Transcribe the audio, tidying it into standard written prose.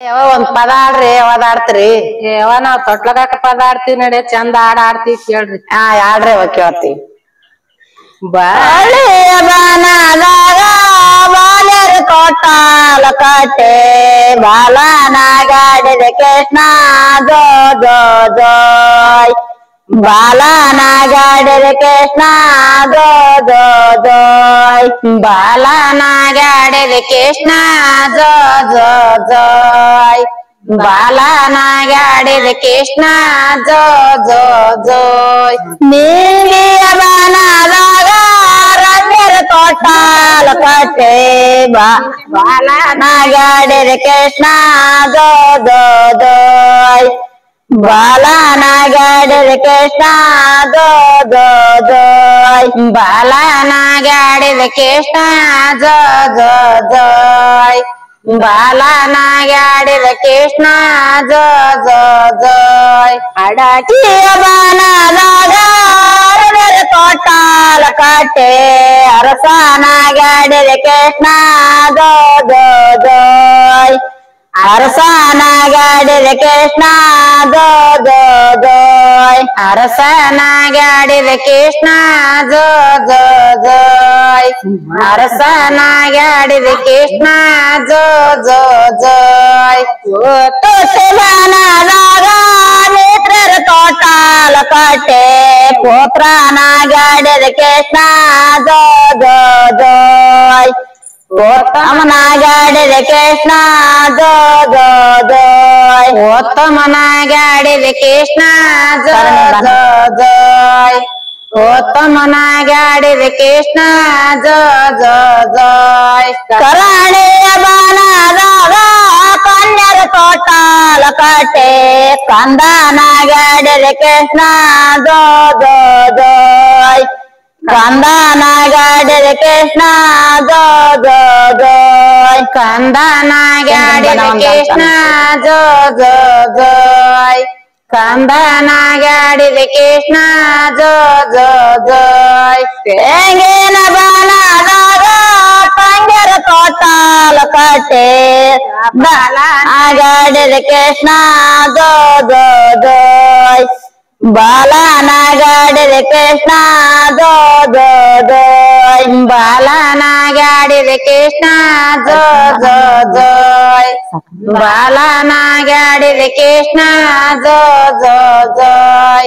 ಯಾವ ಒಂದ್ ಪದ ಆಡ್ರಿ ಯಾವ್ದ್ ಆಡ್ತೀರಿ? ಯಾವ ನಾವ್ ತೊಟ್ಲಗಾಕ ಪದ ಆಡ್ತೀವಿ ನಡೆ ಚಂದ ಆಡ್ತೀವಿ ಕೇಳ್ರಿ. ಆಡ್ರಿ ಅವ ಕೇಳ್ತೀವಿ. ಬಾಳೆಯ ಬಾನದಾಗ ಬಾಲ್ಯರು ಕೊಟ್ಟಾಲ ಕಟ್ಟೆ ಬಾಲನಾಗಾಡಿದ ಕೃಷ್ಣ ಜೋ ಜೋ ಜೋಯ್ ಬಾಲನಾಗಾಡಿದ ಕೃಷ್ಣ ಜೋ ಜೋ ಜೋಯ್ ಬಾಲನಾಗಾಡಿದ ಕೃಷ್ಣ ಜೋ ಜೋ ಜೋಯ್ ಬಾಲನಾಗಾಡಿದ ಕೃಷ್ಣ ಜೋ ಜೋ ಜೋಯ್ ನೀಲಿಯ ಬಾನದಾಗ ರಂಗರ ಕೊಟ್ಟಾಲ ಕಟ್ಟೆ ಬಾಲನಾಗಾಡಿದ ಕೃಷ್ಣ ಜೋ ಜೋ ಜೋಯ್ ಬಾಲನಾಗಾಡಿದ ಕೃಷ್ಣ ಜೋ ಜೋ ಜೋಯ್ ಬಾಲನಾಗಾಡಿದ ಕೃಷ್ಣ ಜೋ ಜೋ ಜೋಯ್ ಬಾಲನಾಗಾಡಿದ ಕೃಷ್ಣ ಜೋ ಜೋ ಜೋಯ್ ಅಡಕಿಯ ಬಾನದಾಗ ಕೊಟ್ಟಾಲ ಕಟ್ಟೆ ಅರಸನಾಗಾಡಿದ ಕೃಷ್ಣ ಜೋ ಜೋ ಜೋಯ್ ಅರಸನಾಗಾಡಿದ ಕೃಷ್ಣ ಜೋ ಜೋ ಜೋಯ್ ಅರಸನಾಗಾಡಿದ ಕೃಷ್ಣ ಜೋ ಜೋ ಜೋಯ್ ಅರಸನಾಗಾಡಿದ ಕೃಷ್ಣ ಜೋ ಜೋ ಜೋಯ್ ತುಸಬಾನದಾಗ ಮಿತ್ರರ ಕೊಟ್ಟಾಲ ಕಟ್ಟೆ ಪುತ್ರನಾಗಾಡಿದ ಕೃಷ್ಣ ಜೋ ಜೋ ಜೋಯ್ ಉತ್ತಮನಾಗಾಡಿದ ಕೃಷ್ಣ ಜೋ ಜೋ ಜೋಯ್ ಉತ್ತಮನಾಗಾಡಿದ ಕೃಷ್ಣ ಜೋ ಜೋ ಜೋಯ್ ಉತ್ತಮನಾಗಾಡಿದ ಕೃಷ್ಣ ಜೋ ಜೋ ಜೋಯ್ ಕರಾಣಿಯ ಬಾನದಾಗ ಕನ್ಯರ ಕೊಟ್ಟಾಲ ಕಟ್ಟೆ ಕಂದನಾಗಾಡಿದ ಕೃಷ್ಣ ಜೋ ಜೋ ಜೋಯ್ ಕಂದನಾಗಾಡಿದ ಕೃಷ್ಣ ಜೋ ಜೋ ಜೋಯ್ ಕಂದನಾಗಾಡಿದ ಕೃಷ್ಣ ಜೋ ಜೋ ಜೋಯ್ ಕಂದನಾಗಾಡಿದ ಕೃಷ್ಣ ಜೋ ಜೋ ಜೋಯ್ ತೆಂಗಿನ ಬಾನದಾಗ ತಂಗರ ಕೊಟ್ಟಾಲ ಕಟ್ಟೆ ಬಾಲನಾಗಾಡಿದ ಕೃಷ್ಣ ಜೋ ಜೋ ಜೋಯ್ ಬಾಲನಾಗಾಡಿದ ಕೃಷ್ಣ ಜೋ ಜೋ ಜೋಯ್ ಬಾಲನಾಗಾಡಿದ ಕೃಷ್ಣ ಜೋ ಜೋ ಜೋಯ್ ಬಾಲನಾಗಾಡಿದ ಕೃಷ್ಣ ಜೋ ಜೋ ಜೋಯ್